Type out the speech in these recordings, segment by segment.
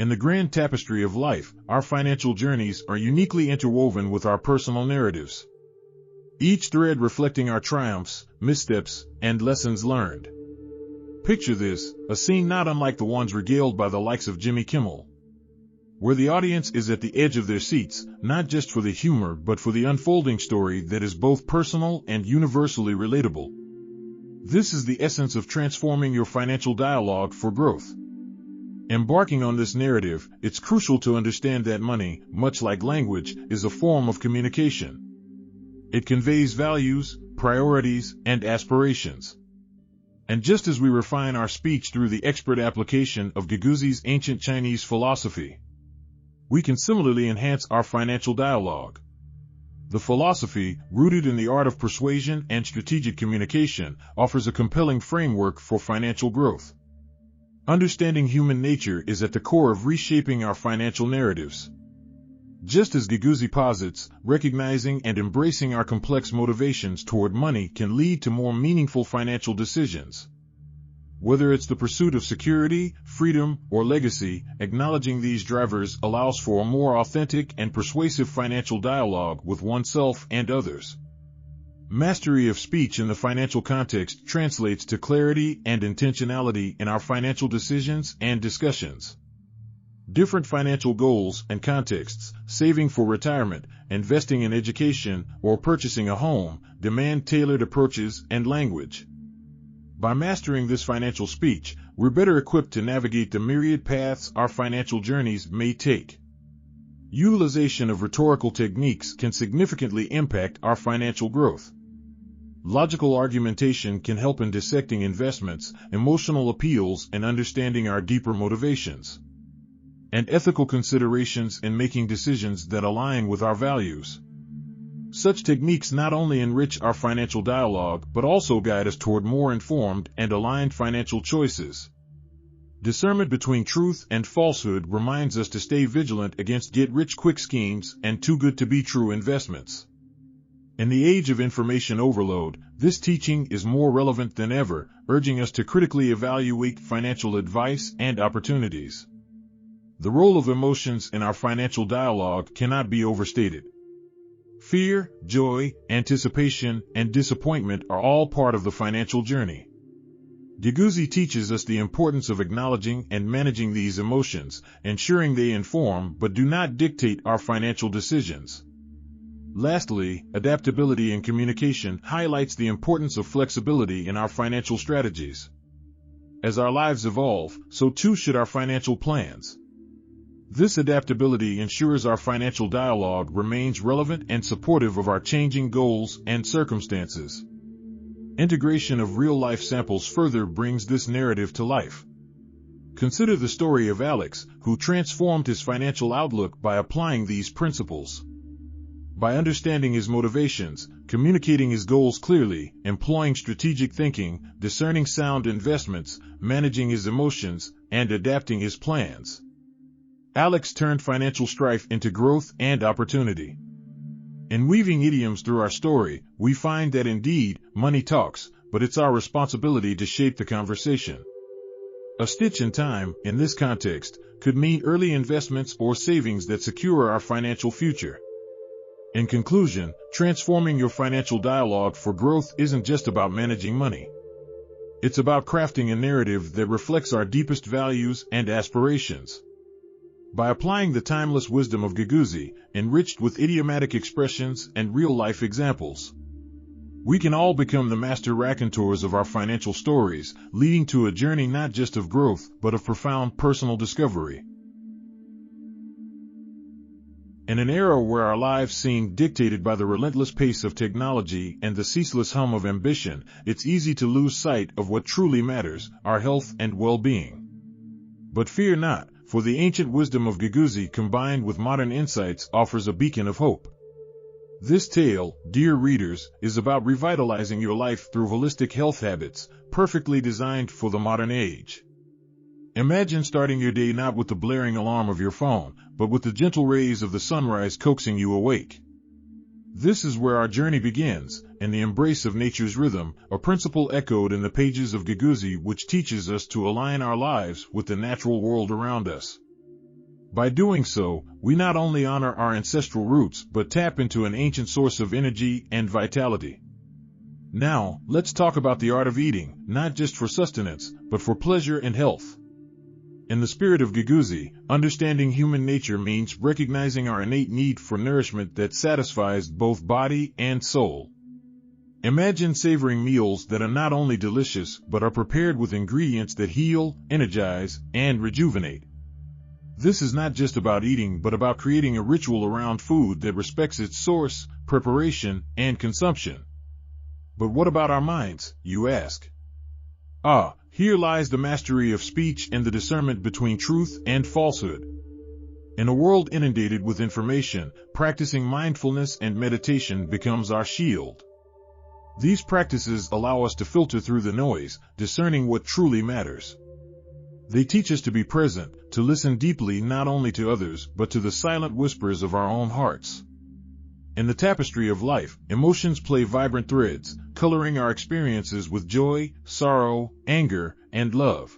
In the grand tapestry of life, our financial journeys are uniquely interwoven with our personal narratives, each thread reflecting our triumphs, missteps, and lessons learned. Picture this, a scene not unlike the ones regaled by the likes of Jimmy Kimmel, where the audience is at the edge of their seats, not just for the humor but for the unfolding story that is both personal and universally relatable. This is the essence of transforming your financial dialogue for growth. Embarking on this narrative, it's crucial to understand that money, much like language, is a form of communication. It conveys values, priorities, and aspirations. And just as we refine our speech through the expert application of Guiguzi's ancient Chinese philosophy, we can similarly enhance our financial dialogue. The philosophy, rooted in the art of persuasion and strategic communication, offers a compelling framework for financial growth. Understanding human nature is at the core of reshaping our financial narratives. Just as Guiguzi posits, recognizing and embracing our complex motivations toward money can lead to more meaningful financial decisions. Whether it's the pursuit of security, freedom, or legacy, acknowledging these drivers allows for a more authentic and persuasive financial dialogue with oneself and others. Mastery of speech in the financial context translates to clarity and intentionality in our financial decisions and discussions. Different financial goals and contexts, saving for retirement, investing in education, or purchasing a home, demand tailored approaches and language. By mastering this financial speech, we're better equipped to navigate the myriad paths our financial journeys may take. Utilization of rhetorical techniques can significantly impact our financial growth. Logical argumentation can help in dissecting investments, emotional appeals, and understanding our deeper motivations, and ethical considerations in making decisions that align with our values. Such techniques not only enrich our financial dialogue but also guide us toward more informed and aligned financial choices. Discernment between truth and falsehood reminds us to stay vigilant against get-rich-quick schemes and too-good-to-be-true investments. In the age of information overload, this teaching is more relevant than ever, urging us to critically evaluate financial advice and opportunities. The role of emotions in our financial dialogue cannot be overstated. Fear, joy, anticipation, and disappointment are all part of the financial journey. Guiguzi teaches us the importance of acknowledging and managing these emotions, ensuring they inform but do not dictate our financial decisions. Lastly, adaptability in communication highlights the importance of flexibility in our financial strategies. As our lives evolve, so too should our financial plans. This adaptability ensures our financial dialogue remains relevant and supportive of our changing goals and circumstances. Integration of real-life samples further brings this narrative to life. Consider the story of Alex, who transformed his financial outlook by applying these principles. By understanding his motivations, communicating his goals clearly, employing strategic thinking, discerning sound investments, managing his emotions, and adapting his plans, Alex turned financial strife into growth and opportunity. In weaving idioms through our story, we find that indeed, money talks, but it's our responsibility to shape the conversation. A stitch in time, in this context, could mean early investments or savings that secure our financial future. In conclusion, transforming your financial dialogue for growth isn't just about managing money. It's about crafting a narrative that reflects our deepest values and aspirations. By applying the timeless wisdom of Guiguzi, enriched with idiomatic expressions and real-life examples, we can all become the master raconteurs of our financial stories, leading to a journey not just of growth, but of profound personal discovery. In an era where our lives seem dictated by the relentless pace of technology and the ceaseless hum of ambition, it's easy to lose sight of what truly matters, our health and well-being. But fear not, for the ancient wisdom of Guiguzi combined with modern insights offers a beacon of hope. This tale, dear readers, is about revitalizing your life through holistic health habits, perfectly designed for the modern age. Imagine starting your day not with the blaring alarm of your phone, but with the gentle rays of the sunrise coaxing you awake. This is where our journey begins, in the embrace of nature's rhythm, a principle echoed in the pages of Guiguzi which teaches us to align our lives with the natural world around us. By doing so, we not only honor our ancestral roots but tap into an ancient source of energy and vitality. Now, let's talk about the art of eating, not just for sustenance, but for pleasure and health. In the spirit of Guiguzi, understanding human nature means recognizing our innate need for nourishment that satisfies both body and soul. Imagine savoring meals that are not only delicious but are prepared with ingredients that heal, energize, and rejuvenate. This is not just about eating but about creating a ritual around food that respects its source, preparation, and consumption. But what about our minds, you ask? Here lies the mastery of speech and the discernment between truth and falsehood. In a world inundated with information, practicing mindfulness and meditation becomes our shield. These practices allow us to filter through the noise, discerning what truly matters. They teach us to be present, to listen deeply not only to others but to the silent whispers of our own hearts. In the tapestry of life, emotions play vibrant threads, coloring our experiences with joy, sorrow, anger, and love.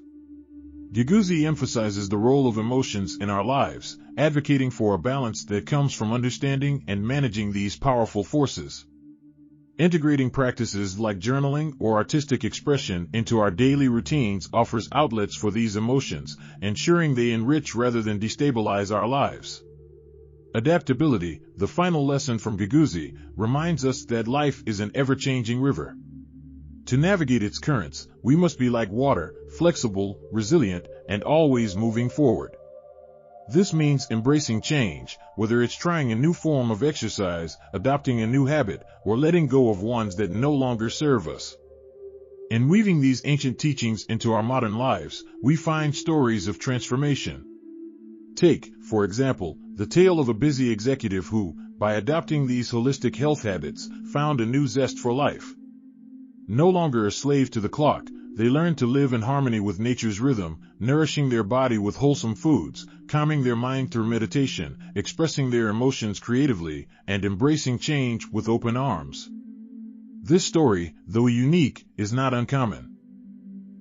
Guiguzi emphasizes the role of emotions in our lives, advocating for a balance that comes from understanding and managing these powerful forces. Integrating practices like journaling or artistic expression into our daily routines offers outlets for these emotions, ensuring they enrich rather than destabilize our lives. Adaptability, the final lesson from Guiguzi, reminds us that life is an ever-changing river. To navigate its currents, we must be like water, flexible, resilient, and always moving forward. This means embracing change, whether it's trying a new form of exercise, adopting a new habit, or letting go of ones that no longer serve us. In weaving these ancient teachings into our modern lives, we find stories of transformation. Take, for example, the tale of a busy executive who, by adopting these holistic health habits, found a new zest for life. No longer a slave to the clock, they learned to live in harmony with nature's rhythm, nourishing their body with wholesome foods, calming their mind through meditation, expressing their emotions creatively, and embracing change with open arms. This story, though unique, is not uncommon.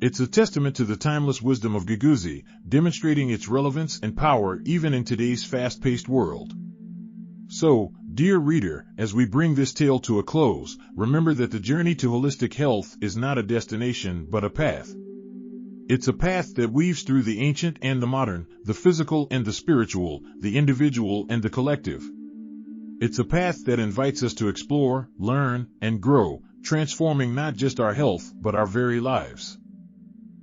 It's a testament to the timeless wisdom of Guiguzi, demonstrating its relevance and power even in today's fast-paced world. So, dear reader, as we bring this tale to a close, remember that the journey to holistic health is not a destination but a path. It's a path that weaves through the ancient and the modern, the physical and the spiritual, the individual and the collective. It's a path that invites us to explore, learn, and grow, transforming not just our health but our very lives.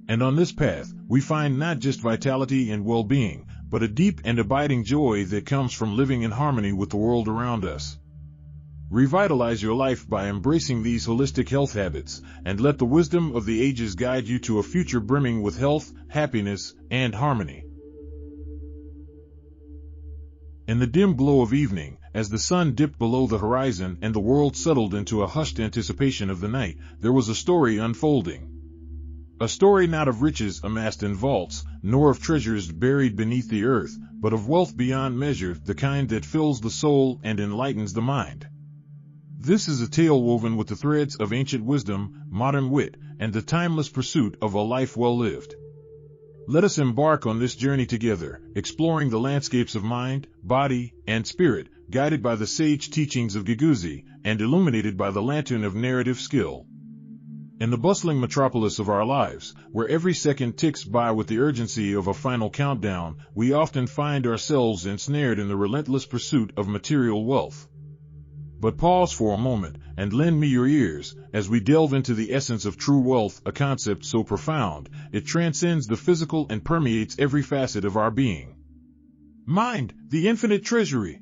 And on this path, we find not just vitality and well-being, but a deep and abiding joy that comes from living in harmony with the world around us. Revitalize your life by embracing these holistic health habits, and let the wisdom of the ages guide you to a future brimming with health, happiness, and harmony. In the dim glow of evening, as the sun dipped below the horizon and the world settled into a hushed anticipation of the night, there was a story unfolding. A story not of riches amassed in vaults, nor of treasures buried beneath the earth, but of wealth beyond measure, the kind that fills the soul and enlightens the mind. This is a tale woven with the threads of ancient wisdom, modern wit, and the timeless pursuit of a life well lived. Let us embark on this journey together, exploring the landscapes of mind, body, and spirit, guided by the sage teachings of Guiguzi, and illuminated by the lantern of narrative skill. In the bustling metropolis of our lives, where every second ticks by with the urgency of a final countdown, we often find ourselves ensnared in the relentless pursuit of material wealth. But pause for a moment, and lend me your ears, as we delve into the essence of true wealth, a concept so profound, it transcends the physical and permeates every facet of our being. Mind, the infinite treasury.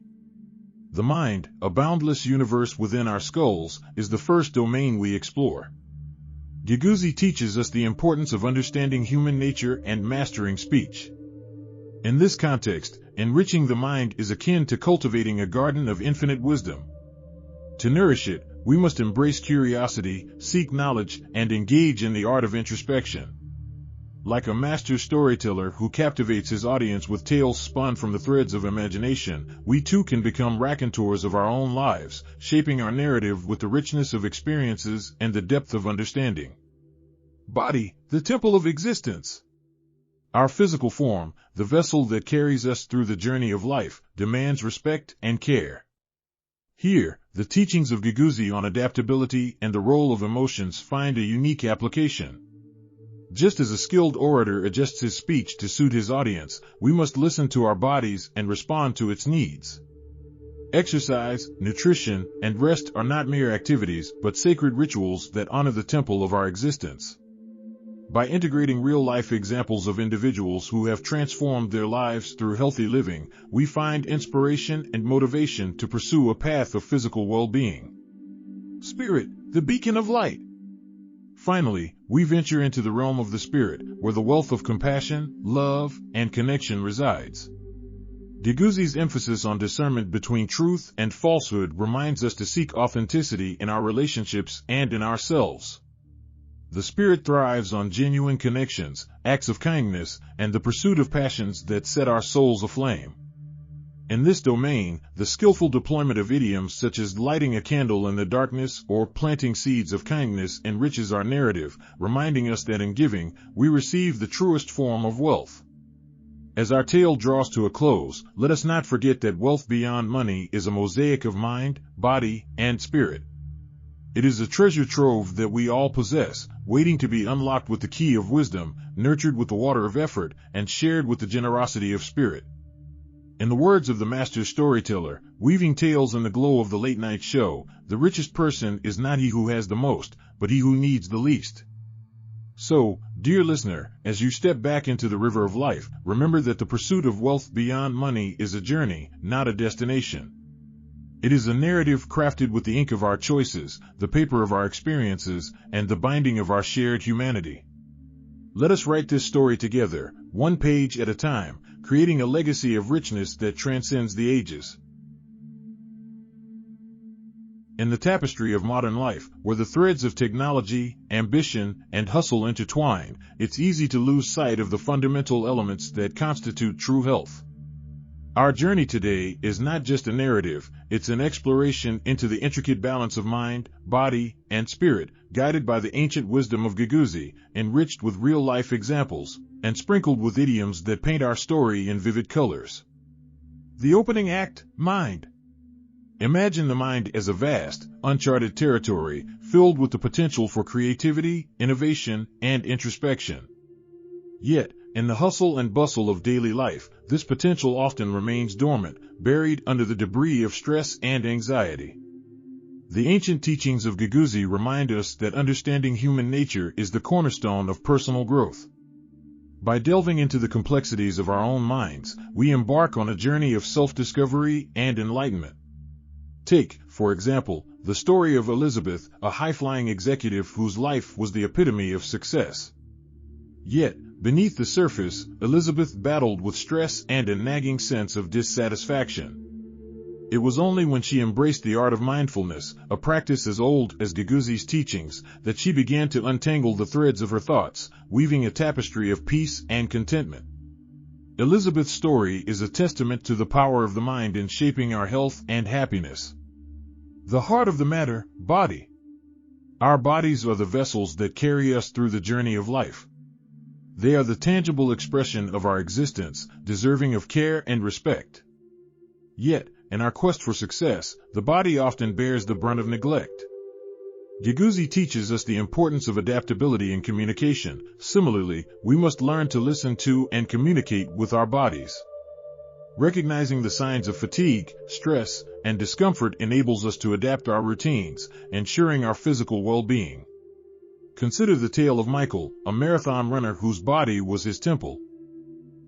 The mind, a boundless universe within our skulls, is the first domain we explore. Guiguzi teaches us the importance of understanding human nature and mastering speech. In this context, enriching the mind is akin to cultivating a garden of infinite wisdom. To nourish it, we must embrace curiosity, seek knowledge, and engage in the art of introspection. Like a master storyteller who captivates his audience with tales spun from the threads of imagination, we too can become raconteurs of our own lives, shaping our narrative with the richness of experiences and the depth of understanding. Body, the temple of existence. Our physical form, the vessel that carries us through the journey of life, demands respect and care. Here, the teachings of Guiguzi on adaptability and the role of emotions find a unique application. Just as a skilled orator adjusts his speech to suit his audience, we must listen to our bodies and respond to its needs. Exercise, nutrition, and rest are not mere activities but sacred rituals that honor the temple of our existence. By integrating real-life examples of individuals who have transformed their lives through healthy living, we find inspiration and motivation to pursue a path of physical well-being. Spirit, the beacon of light. Finally, we venture into the realm of the spirit, where the wealth of compassion, love, and connection resides. Guiguzi's emphasis on discernment between truth and falsehood reminds us to seek authenticity in our relationships and in ourselves. The spirit thrives on genuine connections, acts of kindness, and the pursuit of passions that set our souls aflame. In this domain, the skillful deployment of idioms such as lighting a candle in the darkness or planting seeds of kindness enriches our narrative, reminding us that in giving, we receive the truest form of wealth. As our tale draws to a close, let us not forget that wealth beyond money is a mosaic of mind, body, and spirit. It is a treasure trove that we all possess, waiting to be unlocked with the key of wisdom, nurtured with the water of effort, and shared with the generosity of spirit. In the words of the master storyteller, weaving tales in the glow of the late-night show, the richest person is not he who has the most, but he who needs the least. So, dear listener, as you step back into the river of life, remember that the pursuit of wealth beyond money is a journey, not a destination. It is a narrative crafted with the ink of our choices, the paper of our experiences, and the binding of our shared humanity. Let us write this story together, one page at a time, creating a legacy of richness that transcends the ages. In the tapestry of modern life, where the threads of technology, ambition, and hustle intertwine, it's easy to lose sight of the fundamental elements that constitute true health. Our journey today is not just a narrative, it's an exploration into the intricate balance of mind, body, and spirit, guided by the ancient wisdom of Guiguzi, enriched with real-life examples, and sprinkled with idioms that paint our story in vivid colors. The opening act, Mind. Imagine the mind as a vast, uncharted territory, filled with the potential for creativity, innovation, and introspection. Yet, in the hustle and bustle of daily life, this potential often remains dormant, buried under the debris of stress and anxiety. The ancient teachings of Guiguzi remind us that understanding human nature is the cornerstone of personal growth. By delving into the complexities of our own minds, we embark on a journey of self-discovery and enlightenment. Take, for example, the story of Elizabeth, a high-flying executive whose life was the epitome of success. Yet, beneath the surface, Elizabeth battled with stress and a nagging sense of dissatisfaction. It was only when she embraced the art of mindfulness, a practice as old as Guiguzi's teachings, that she began to untangle the threads of her thoughts, weaving a tapestry of peace and contentment. Elizabeth's story is a testament to the power of the mind in shaping our health and happiness. The heart of the matter, body. Our bodies are the vessels that carry us through the journey of life. They are the tangible expression of our existence, deserving of care and respect. Yet, in our quest for success, the body often bears the brunt of neglect. Guiguzi teaches us the importance of adaptability in communication. Similarly, we must learn to listen to and communicate with our bodies. Recognizing the signs of fatigue, stress, and discomfort enables us to adapt our routines, ensuring our physical well-being. Consider the tale of Michael, a marathon runner whose body was his temple.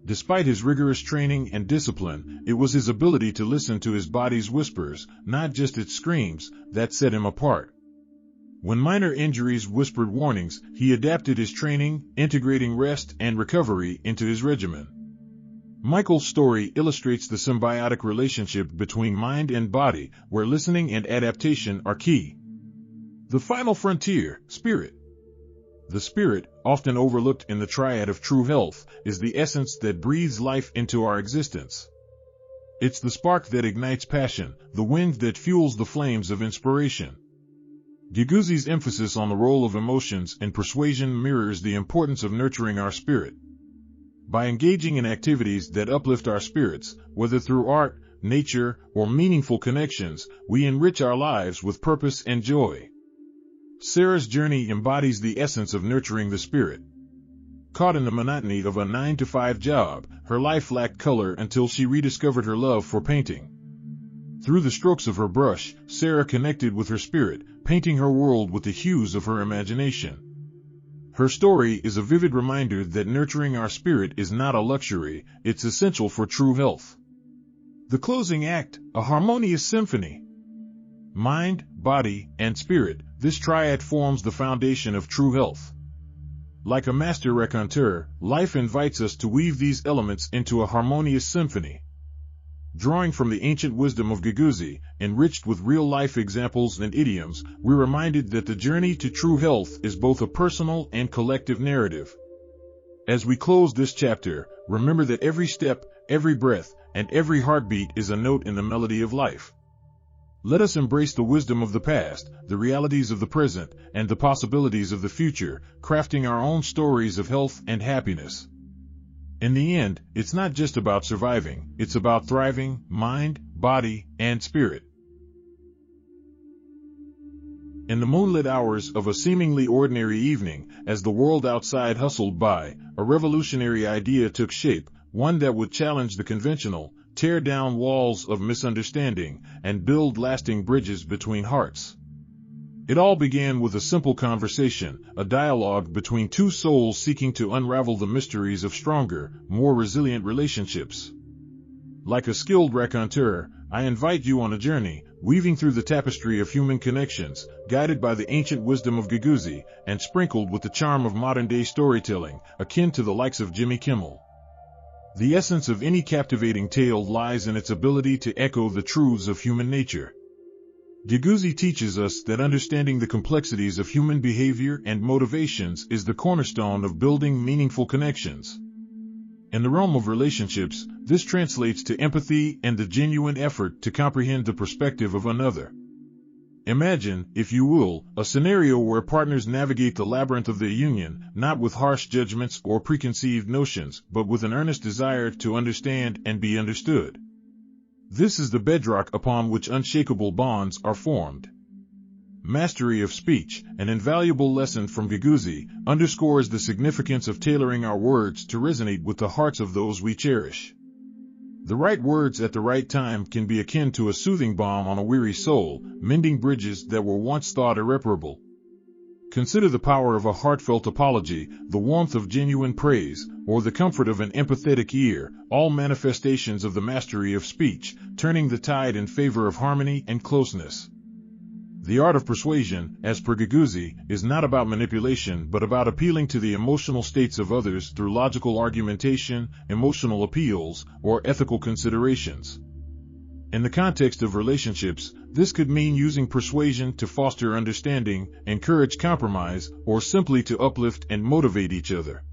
Despite his rigorous training and discipline, it was his ability to listen to his body's whispers, not just its screams, that set him apart. When minor injuries whispered warnings, he adapted his training, integrating rest and recovery into his regimen. Michael's story illustrates the symbiotic relationship between mind and body, where listening and adaptation are key. The final frontier, spirit. The spirit, often overlooked in the triad of true health, is the essence that breathes life into our existence. It's the spark that ignites passion, the wind that fuels the flames of inspiration. Guiguzi's emphasis on the role of emotions in persuasion mirrors the importance of nurturing our spirit. By engaging in activities that uplift our spirits, whether through art, nature, or meaningful connections, we enrich our lives with purpose and joy. Sarah's journey embodies the essence of nurturing the spirit. Caught in the monotony of a 9-to-5 job, her life lacked color until she rediscovered her love for painting. Through the strokes of her brush, Sarah connected with her spirit, painting her world with the hues of her imagination. Her story is a vivid reminder that nurturing our spirit is not a luxury, it's essential for true health. The closing act, a harmonious symphony. Mind, body, and spirit, this triad forms the foundation of true health. Like a master raconteur, life invites us to weave these elements into a harmonious symphony. Drawing from the ancient wisdom of Guiguzi, enriched with real-life examples and idioms, we're reminded that the journey to true health is both a personal and collective narrative. As we close this chapter, remember that every step, every breath, and every heartbeat is a note in the melody of life. Let us embrace the wisdom of the past, the realities of the present, and the possibilities of the future, crafting our own stories of health and happiness. In the end, it's not just about surviving, it's about thriving, mind, body, and spirit. In the moonlit hours of a seemingly ordinary evening, as the world outside hustled by, a revolutionary idea took shape, one that would challenge the conventional, tear down walls of misunderstanding, and build lasting bridges between hearts. It all began with a simple conversation, a dialogue between two souls seeking to unravel the mysteries of stronger, more resilient relationships. Like a skilled raconteur, I invite you on a journey, weaving through the tapestry of human connections, guided by the ancient wisdom of Guiguzi, and sprinkled with the charm of modern-day storytelling, akin to the likes of Jimmy Kimmel. The essence of any captivating tale lies in its ability to echo the truths of human nature. Guiguzi teaches us that understanding the complexities of human behavior and motivations is the cornerstone of building meaningful connections. In the realm of relationships, this translates to empathy and the genuine effort to comprehend the perspective of another. Imagine, if you will, a scenario where partners navigate the labyrinth of their union, not with harsh judgments or preconceived notions, but with an earnest desire to understand and be understood. This is the bedrock upon which unshakable bonds are formed. Mastery of speech, an invaluable lesson from Guiguzi, underscores the significance of tailoring our words to resonate with the hearts of those we cherish. The right words at the right time can be akin to a soothing balm on a weary soul, mending bridges that were once thought irreparable. Consider the power of a heartfelt apology, the warmth of genuine praise, or the comfort of an empathetic ear, all manifestations of the mastery of speech, turning the tide in favor of harmony and closeness. The art of persuasion, as per Guiguzi, is not about manipulation but about appealing to the emotional states of others through logical argumentation, emotional appeals, or ethical considerations. In the context of relationships, this could mean using persuasion to foster understanding, encourage compromise, or simply to uplift and motivate each other.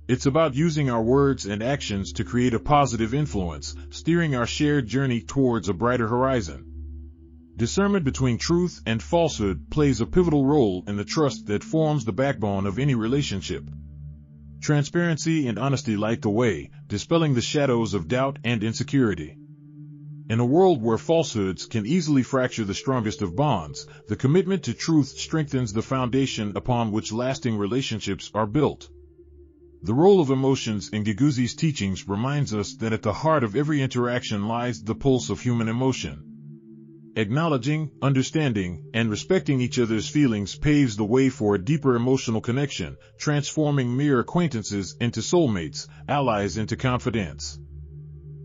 It's about using our words and actions to create a positive influence, steering our shared journey towards a brighter horizon. Discernment between truth and falsehood plays a pivotal role in the trust that forms the backbone of any relationship. Transparency and honesty light the way, dispelling the shadows of doubt and insecurity. In a world where falsehoods can easily fracture the strongest of bonds, the commitment to truth strengthens the foundation upon which lasting relationships are built. The role of emotions in Guiguzi's teachings reminds us that at the heart of every interaction lies the pulse of human emotion. Acknowledging, understanding, and respecting each other's feelings paves the way for a deeper emotional connection, transforming mere acquaintances into soulmates, allies into confidants.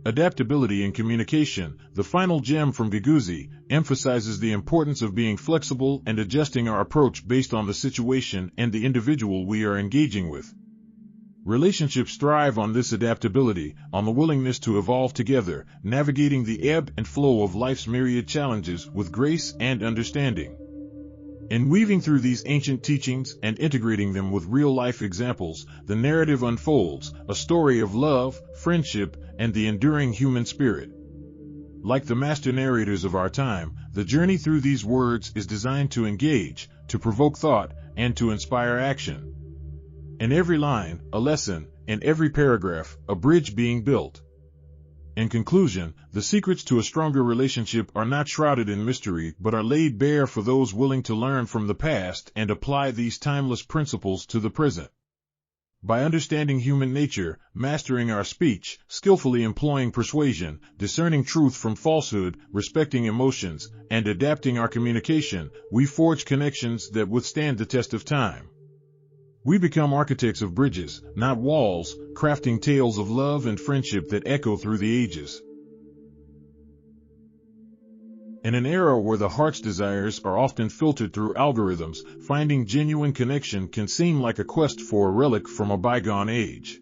Adaptability in communication, the final gem from Guiguzi, emphasizes the importance of being flexible and adjusting our approach based on the situation and the individual we are engaging with. Relationships thrive on this adaptability, on the willingness to evolve together, navigating the ebb and flow of life's myriad challenges with grace and understanding. In weaving through these ancient teachings and integrating them with real-life examples, the narrative unfolds, a story of love, friendship, and the enduring human spirit. Like the master narrators of our time, the journey through these words is designed to engage, to provoke thought, and to inspire action. In every line, a lesson; in every paragraph, a bridge being built. In conclusion, the secrets to a stronger relationship are not shrouded in mystery but are laid bare for those willing to learn from the past and apply these timeless principles to the present. By understanding human nature, mastering our speech, skillfully employing persuasion, discerning truth from falsehood, respecting emotions, and adapting our communication, we forge connections that withstand the test of time. We become architects of bridges, not walls, crafting tales of love and friendship that echo through the ages. In an era where the heart's desires are often filtered through algorithms, finding genuine connection can seem like a quest for a relic from a bygone age.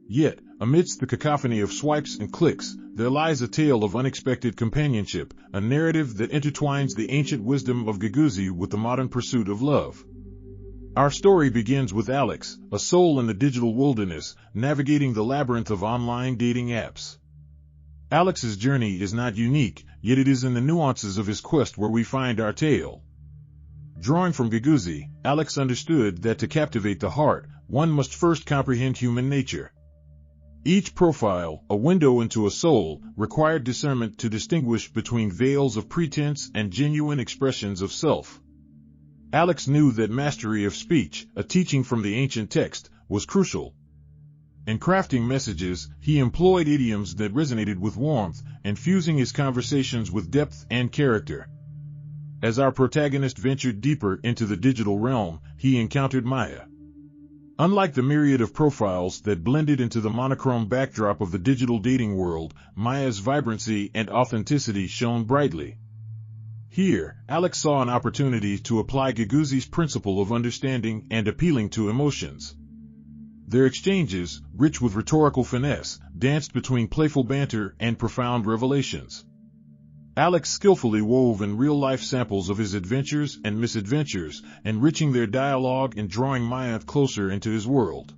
Yet, amidst the cacophony of swipes and clicks, there lies a tale of unexpected companionship, a narrative that intertwines the ancient wisdom of Guiguzi with the modern pursuit of love. Our story begins with Alex, a soul in the digital wilderness, navigating the labyrinth of online dating apps. Alex's journey is not unique, yet it is in the nuances of his quest where we find our tale. Drawing from Guiguzi, Alex understood that to captivate the heart, one must first comprehend human nature. Each profile, a window into a soul, required discernment to distinguish between veils of pretense and genuine expressions of self. Alex knew that mastery of speech, a teaching from the ancient text, was crucial. In crafting messages, he employed idioms that resonated with warmth, infusing his conversations with depth and character. As our protagonist ventured deeper into the digital realm, he encountered Maya. Unlike the myriad of profiles that blended into the monochrome backdrop of the digital dating world, Maya's vibrancy and authenticity shone brightly. Here, Alex saw an opportunity to apply Guiguzi's principle of understanding and appealing to emotions. Their exchanges, rich with rhetorical finesse, danced between playful banter and profound revelations. Alex skillfully wove in real-life samples of his adventures and misadventures, enriching their dialogue and drawing Maya closer into his world.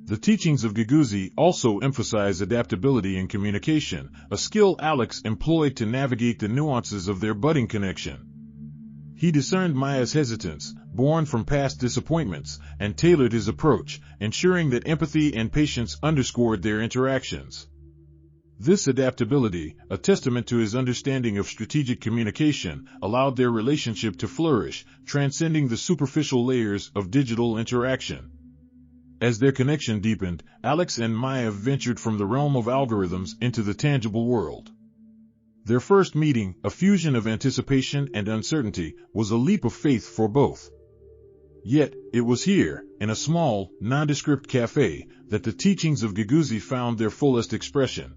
The teachings of Guiguzi also emphasize adaptability in communication, a skill Alex employed to navigate the nuances of their budding connection. He discerned Maya's hesitance, born from past disappointments, and tailored his approach, ensuring that empathy and patience underscored their interactions. This adaptability, a testament to his understanding of strategic communication, allowed their relationship to flourish, transcending the superficial layers of digital interaction. As their connection deepened, Alex and Maya ventured from the realm of algorithms into the tangible world. Their first meeting, a fusion of anticipation and uncertainty, was a leap of faith for both. Yet, it was here, in a small, nondescript cafe, that the teachings of Guiguzi found their fullest expression.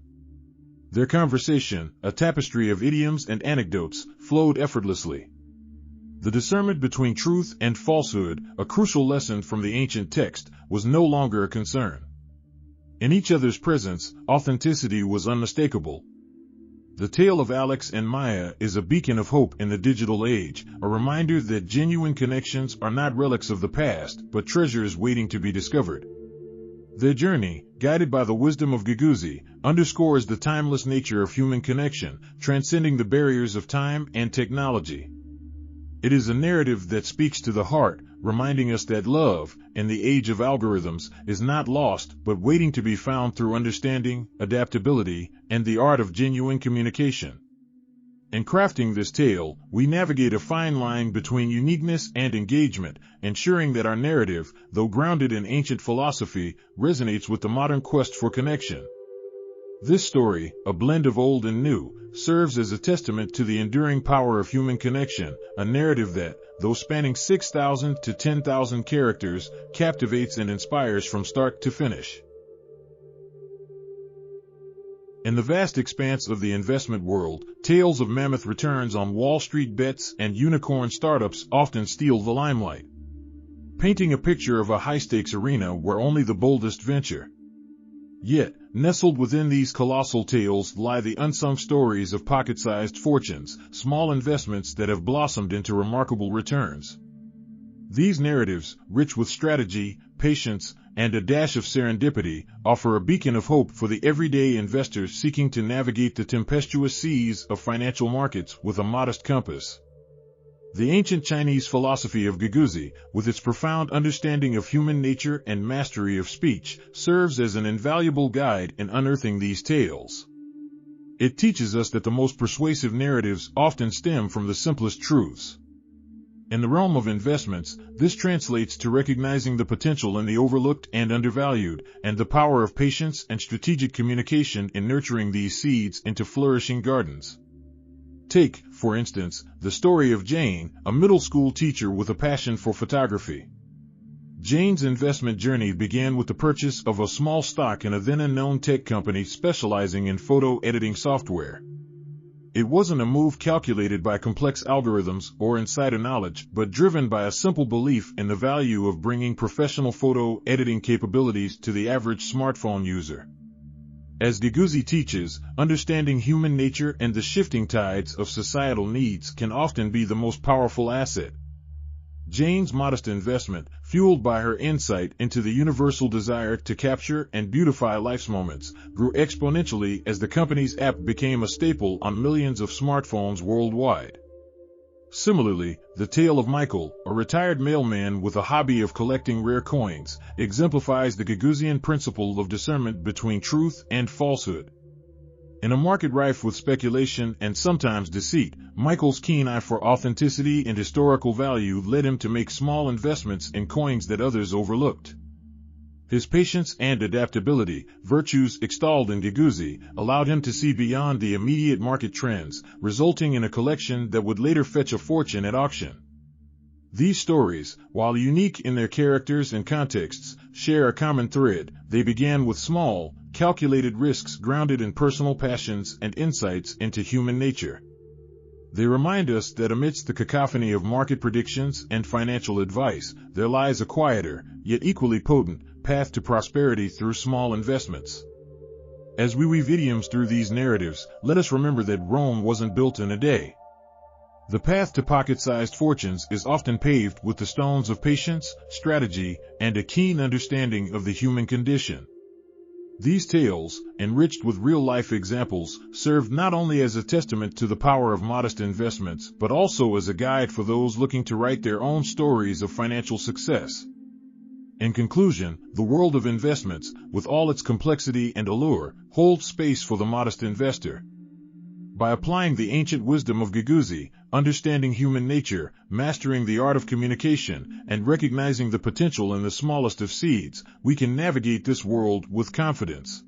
Their conversation, a tapestry of idioms and anecdotes, flowed effortlessly. The discernment between truth and falsehood, a crucial lesson from the ancient text, was no longer a concern. In each other's presence, authenticity was unmistakable. The tale of Alex and Maya is a beacon of hope in the digital age, a reminder that genuine connections are not relics of the past, but treasures waiting to be discovered. Their journey, guided by the wisdom of Guiguzi, underscores the timeless nature of human connection, transcending the barriers of time and technology. It is a narrative that speaks to the heart, reminding us that love, in the age of algorithms, is not lost but waiting to be found through understanding, adaptability, and the art of genuine communication. In crafting this tale, we navigate a fine line between uniqueness and engagement, ensuring that our narrative, though grounded in ancient philosophy, resonates with the modern quest for connection. This story, a blend of old and new, serves as a testament to the enduring power of human connection, a narrative that, though spanning 6,000 to 10,000 characters, captivates and inspires from start to finish. In the vast expanse of the investment world, tales of mammoth returns on Wall Street bets and unicorn startups often steal the limelight, painting a picture of a high-stakes arena where only the boldest venture. Yet, nestled within these colossal tales lie the unsung stories of pocket-sized fortunes, small investments that have blossomed into remarkable returns. These narratives, rich with strategy, patience, and a dash of serendipity, offer a beacon of hope for the everyday investor seeking to navigate the tempestuous seas of financial markets with a modest compass. The ancient Chinese philosophy of Guiguzi, with its profound understanding of human nature and mastery of speech, serves as an invaluable guide in unearthing these tales. It teaches us that the most persuasive narratives often stem from the simplest truths. In the realm of investments, this translates to recognizing the potential in the overlooked and undervalued, and the power of patience and strategic communication in nurturing these seeds into flourishing gardens. Take, for instance, the story of Jane, a middle school teacher with a passion for photography. Jane's investment journey began with the purchase of a small stock in a then-unknown tech company specializing in photo editing software. It wasn't a move calculated by complex algorithms or insider knowledge, but driven by a simple belief in the value of bringing professional photo editing capabilities to the average smartphone user. As Guiguzi teaches, understanding human nature and the shifting tides of societal needs can often be the most powerful asset. Jane's modest investment, fueled by her insight into the universal desire to capture and beautify life's moments, grew exponentially as the company's app became a staple on millions of smartphones worldwide. Similarly, the tale of Michael, a retired mailman with a hobby of collecting rare coins, exemplifies the Guiguzian principle of discernment between truth and falsehood. In a market rife with speculation and sometimes deceit, Michael's keen eye for authenticity and historical value led him to make small investments in coins that others overlooked. His patience and adaptability, virtues extolled in Guiguzi, allowed him to see beyond the immediate market trends, resulting in a collection that would later fetch a fortune at auction. These stories, while unique in their characters and contexts, share a common thread. They began with small, calculated risks grounded in personal passions and insights into human nature. They remind us that amidst the cacophony of market predictions and financial advice, there lies a quieter, yet equally potent, path to prosperity through small investments. As we weave idioms through these narratives, let us remember that Rome wasn't built in a day. The path to pocket-sized fortunes is often paved with the stones of patience, strategy, and a keen understanding of the human condition. These tales, enriched with real-life examples, serve not only as a testament to the power of modest investments, but also as a guide for those looking to write their own stories of financial success. In conclusion, the world of investments, with all its complexity and allure, holds space for the modest investor. By applying the ancient wisdom of Guiguzi, understanding human nature, mastering the art of communication, and recognizing the potential in the smallest of seeds, we can navigate this world with confidence.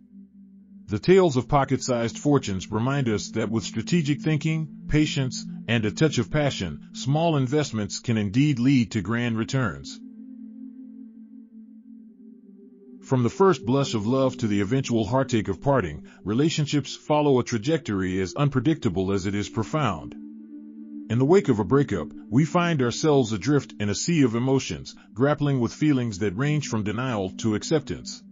The tales of pocket-sized fortunes remind us that with strategic thinking, patience, and a touch of passion, small investments can indeed lead to grand returns. From the first blush of love to the eventual heartache of parting, relationships follow a trajectory as unpredictable as it is profound. In the wake of a breakup, we find ourselves adrift in a sea of emotions, grappling with feelings that range from denial to acceptance.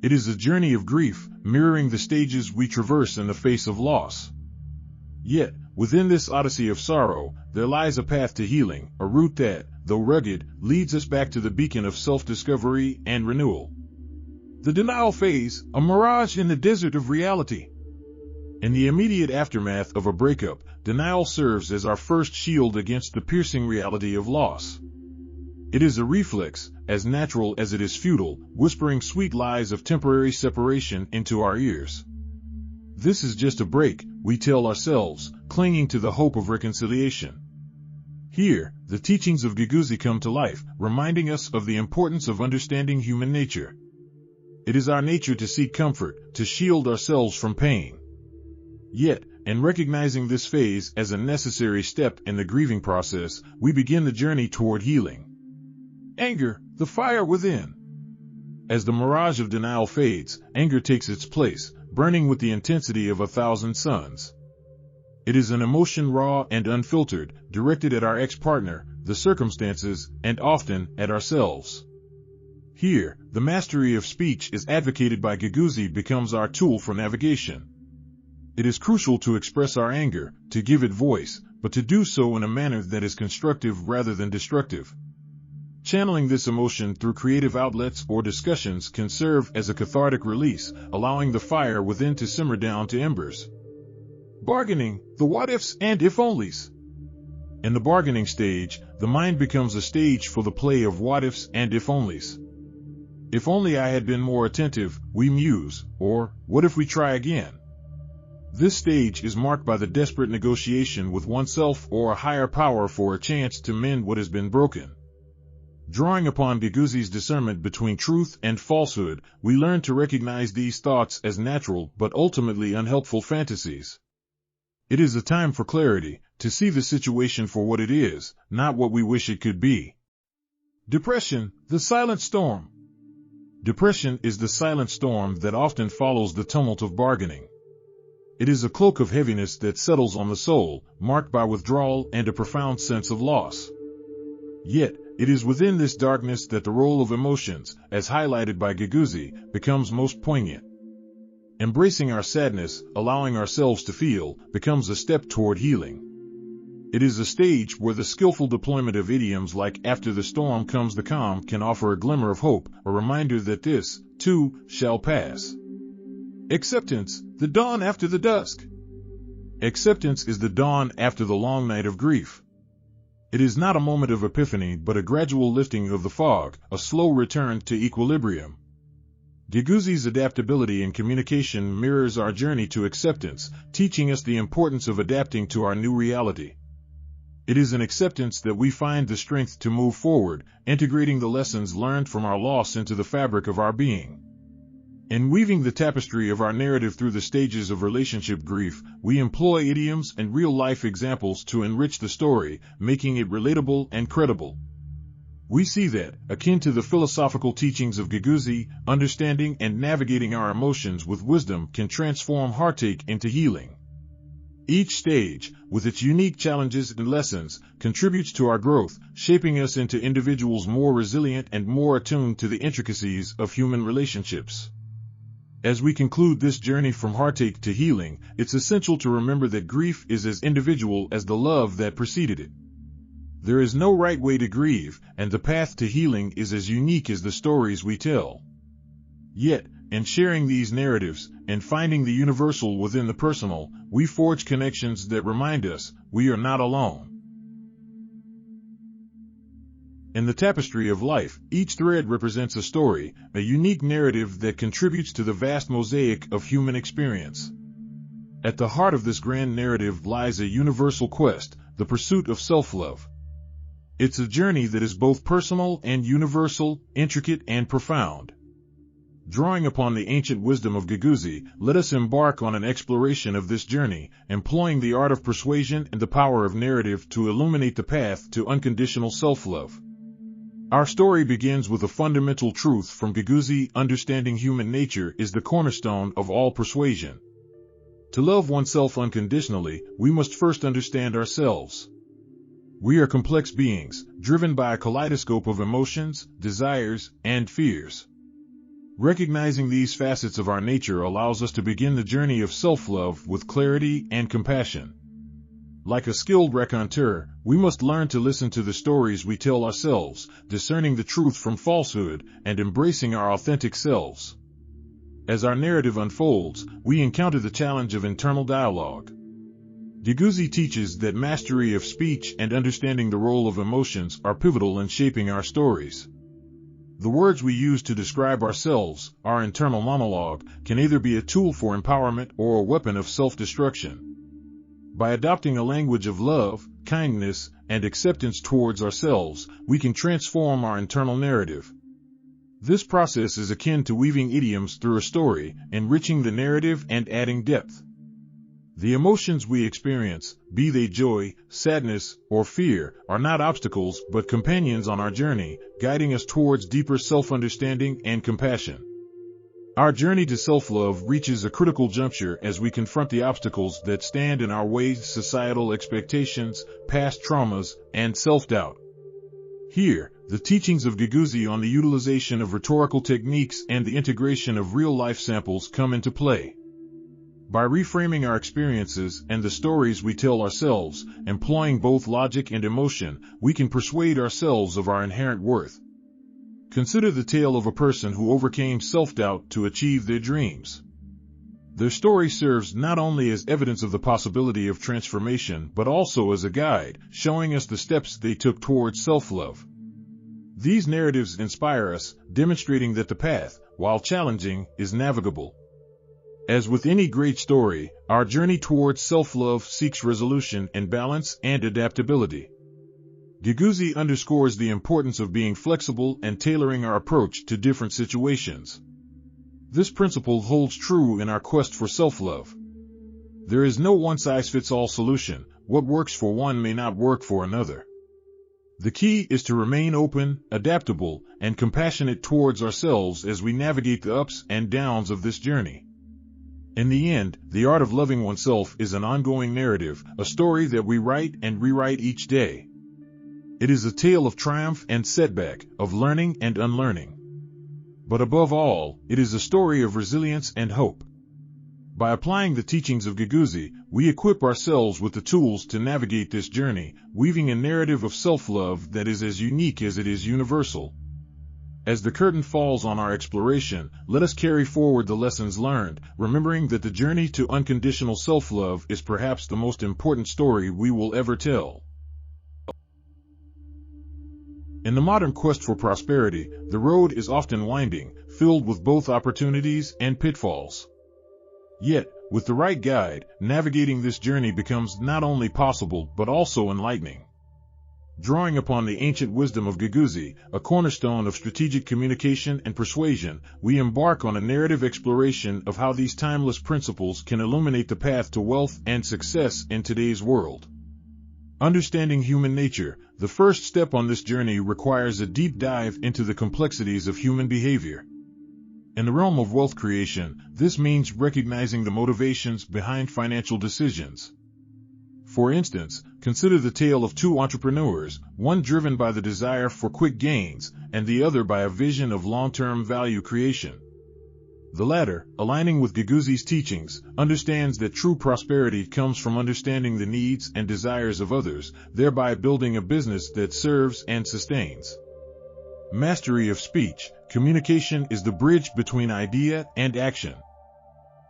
It is a journey of grief, mirroring the stages we traverse in the face of loss. Yet, within this odyssey of sorrow, there lies a path to healing, a route that, though rugged, leads us back to the beacon of self-discovery and renewal. The denial phase, a mirage in the desert of reality. In the immediate aftermath of a breakup, denial serves as our first shield against the piercing reality of loss. It is a reflex, as natural as it is futile, whispering sweet lies of temporary separation into our ears. This is just a break, we tell ourselves, clinging to the hope of reconciliation. Here, the teachings of Guiguzi come to life, reminding us of the importance of understanding human nature. It is our nature to seek comfort, to shield ourselves from pain. Yet, in recognizing this phase as a necessary step in the grieving process, we begin the journey toward healing. Anger, the fire within. As the mirage of denial fades, anger takes its place, burning with the intensity of 1,000 suns. It is an emotion raw and unfiltered, directed at our ex-partner, the circumstances, and often at ourselves. Here, the mastery of speech is advocated by Guiguzi becomes our tool for navigation. It is crucial to express our anger, to give it voice, but to do so in a manner that is constructive rather than destructive. Channeling this emotion through creative outlets or discussions can serve as a cathartic release, allowing the fire within to simmer down to embers. Bargaining, the what-ifs and if-onlys. In the bargaining stage, the mind becomes a stage for the play of what-ifs and if-onlys. If only I had been more attentive, we muse, or what if we try again? This stage is marked by the desperate negotiation with oneself or a higher power for a chance to mend what has been broken. Drawing upon Guiguzi's discernment between truth and falsehood, we learn to recognize these thoughts as natural but ultimately unhelpful fantasies. It is a time for clarity, to see the situation for what it is, not what we wish it could be. Depression, the silent storm. Depression is the silent storm that often follows the tumult of bargaining. It is a cloak of heaviness that settles on the soul, marked by withdrawal and a profound sense of loss. Yet, it is within this darkness that the role of emotions, as highlighted by Guiguzi, becomes most poignant. Embracing our sadness, allowing ourselves to feel, becomes a step toward healing. It is a stage where the skillful deployment of idioms like "after the storm comes the calm" can offer a glimmer of hope, a reminder that this, too, shall pass. Acceptance, the dawn after the dusk. Acceptance is the dawn after the long night of grief. It is not a moment of epiphany but a gradual lifting of the fog, a slow return to equilibrium. Guiguzi's adaptability in communication mirrors our journey to acceptance, teaching us the importance of adapting to our new reality. It is in acceptance that we find the strength to move forward, integrating the lessons learned from our loss into the fabric of our being. In weaving the tapestry of our narrative through the stages of relationship grief, we employ idioms and real-life examples to enrich the story, making it relatable and credible. We see that, akin to the philosophical teachings of Guiguzi, understanding and navigating our emotions with wisdom can transform heartache into healing. Each stage, with its unique challenges and lessons, contributes to our growth, shaping us into individuals more resilient and more attuned to the intricacies of human relationships. As we conclude this journey from heartache to healing, it's essential to remember that grief is as individual as the love that preceded it. There is no right way to grieve, and the path to healing is as unique as the stories we tell. Yet, in sharing these narratives, and finding the universal within the personal, we forge connections that remind us we are not alone. In the tapestry of life, each thread represents a story, a unique narrative that contributes to the vast mosaic of human experience. At the heart of this grand narrative lies a universal quest, the pursuit of self-love. It's a journey that is both personal and universal, intricate and profound. Drawing upon the ancient wisdom of Guiguzi, let us embark on an exploration of this journey, employing the art of persuasion and the power of narrative to illuminate the path to unconditional self-love. Our story begins with a fundamental truth from Guiguzi: understanding human nature is the cornerstone of all persuasion. To love oneself unconditionally, we must first understand ourselves. We are complex beings, driven by a kaleidoscope of emotions, desires, and fears. Recognizing these facets of our nature allows us to begin the journey of self-love with clarity and compassion. Like a skilled raconteur, we must learn to listen to the stories we tell ourselves, discerning the truth from falsehood, and embracing our authentic selves. As our narrative unfolds, we encounter the challenge of internal dialogue. Guiguzi teaches that mastery of speech and understanding the role of emotions are pivotal in shaping our stories. The words we use to describe ourselves, our internal monologue, can either be a tool for empowerment or a weapon of self-destruction. By adopting a language of love, kindness, and acceptance towards ourselves, we can transform our internal narrative. This process is akin to weaving idioms through a story, enriching the narrative and adding depth. The emotions we experience, be they joy, sadness, or fear, are not obstacles but companions on our journey, guiding us towards deeper self-understanding and compassion. Our journey to self-love reaches a critical juncture as we confront the obstacles that stand in our way: societal expectations, past traumas, and self-doubt. Here, the teachings of Guiguzi on the utilization of rhetorical techniques and the integration of real-life samples come into play. By reframing our experiences and the stories we tell ourselves, employing both logic and emotion, we can persuade ourselves of our inherent worth. Consider the tale of a person who overcame self-doubt to achieve their dreams. Their story serves not only as evidence of the possibility of transformation but also as a guide, showing us the steps they took towards self-love. These narratives inspire us, demonstrating that the path, while challenging, is navigable. As with any great story, our journey towards self-love seeks resolution and balance and adaptability. Guiguzi underscores the importance of being flexible and tailoring our approach to different situations. This principle holds true in our quest for self-love. There is no one-size-fits-all solution. What works for one may not work for another. The key is to remain open, adaptable, and compassionate towards ourselves as we navigate the ups and downs of this journey. In the end, the art of loving oneself is an ongoing narrative, a story that we write and rewrite each day. It is a tale of triumph and setback, of learning and unlearning. But above all, it is a story of resilience and hope. By applying the teachings of Guiguzi, we equip ourselves with the tools to navigate this journey, weaving a narrative of self-love that is as unique as it is universal. As the curtain falls on our exploration, let us carry forward the lessons learned, remembering that the journey to unconditional self-love is perhaps the most important story we will ever tell. In the modern quest for prosperity, the road is often winding, filled with both opportunities and pitfalls. Yet, with the right guide, navigating this journey becomes not only possible but also enlightening. Drawing upon the ancient wisdom of Guiguzi, a cornerstone of strategic communication and persuasion, we embark on a narrative exploration of how these timeless principles can illuminate the path to wealth and success in today's world. Understanding human nature, the first step on this journey requires a deep dive into the complexities of human behavior. In the realm of wealth creation, this means recognizing the motivations behind financial decisions. For instance, consider the tale of two entrepreneurs, one driven by the desire for quick gains, and the other by a vision of long-term value creation. The latter, aligning with Guiguzi's teachings, understands that true prosperity comes from understanding the needs and desires of others, thereby building a business that serves and sustains. Mastery of speech, communication is the bridge between idea and action.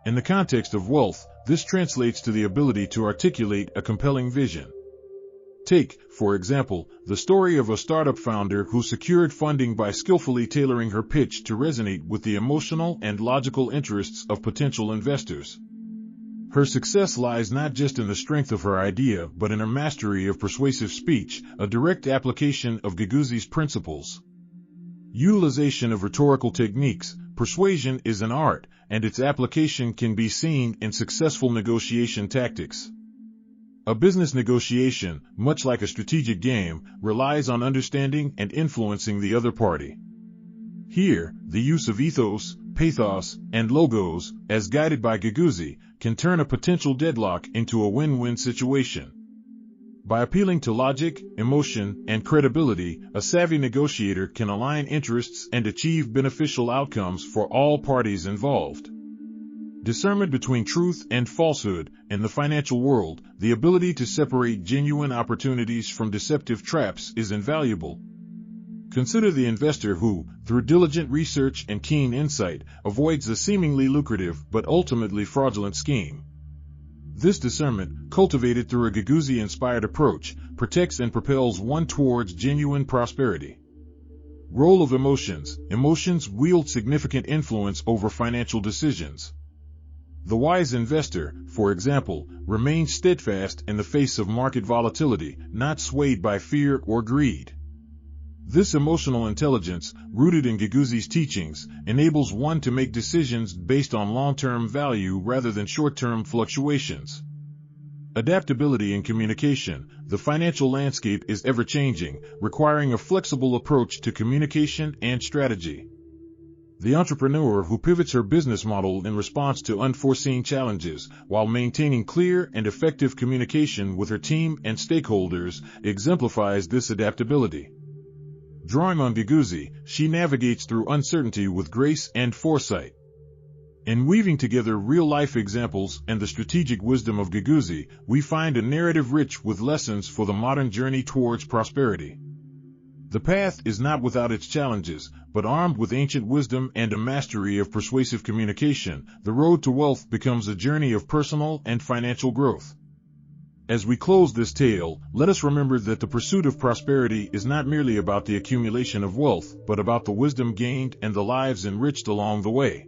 In the context of wealth, this translates to the ability to articulate a compelling vision. Take, for example, the story of a startup founder who secured funding by skillfully tailoring her pitch to resonate with the emotional and logical interests of potential investors. Her success lies not just in the strength of her idea but in her mastery of persuasive speech, a direct application of Guiguzi's principles. Utilization of rhetorical techniques, persuasion is an art, and its application can be seen in successful negotiation tactics. A business negotiation, much like a strategic game, relies on understanding and influencing the other party. Here, the use of ethos, pathos, and logos, as guided by Guiguzi, can turn a potential deadlock into a win-win situation. By appealing to logic, emotion, and credibility, a savvy negotiator can align interests and achieve beneficial outcomes for all parties involved. Discernment between truth and falsehood. In the financial world, the ability to separate genuine opportunities from deceptive traps is invaluable. Consider the investor who, through diligent research and keen insight, avoids a seemingly lucrative but ultimately fraudulent scheme. This discernment, cultivated through a Guiguzi-inspired approach, protects and propels one towards genuine prosperity. Role of emotions. Emotions wield significant influence over financial decisions. The wise investor, for example, remains steadfast in the face of market volatility, not swayed by fear or greed. This emotional intelligence, rooted in Guiguzi's teachings, enables one to make decisions based on long-term value rather than short-term fluctuations. Adaptability in communication. The financial landscape is ever-changing, requiring a flexible approach to communication and strategy. The entrepreneur who pivots her business model in response to unforeseen challenges, while maintaining clear and effective communication with her team and stakeholders, exemplifies this adaptability. Drawing on Guiguzi, she navigates through uncertainty with grace and foresight. In weaving together real-life examples and the strategic wisdom of Guiguzi, we find a narrative rich with lessons for the modern journey towards prosperity. The path is not without its challenges, but armed with ancient wisdom and a mastery of persuasive communication, the road to wealth becomes a journey of personal and financial growth. As we close this tale, let us remember that the pursuit of prosperity is not merely about the accumulation of wealth, but about the wisdom gained and the lives enriched along the way.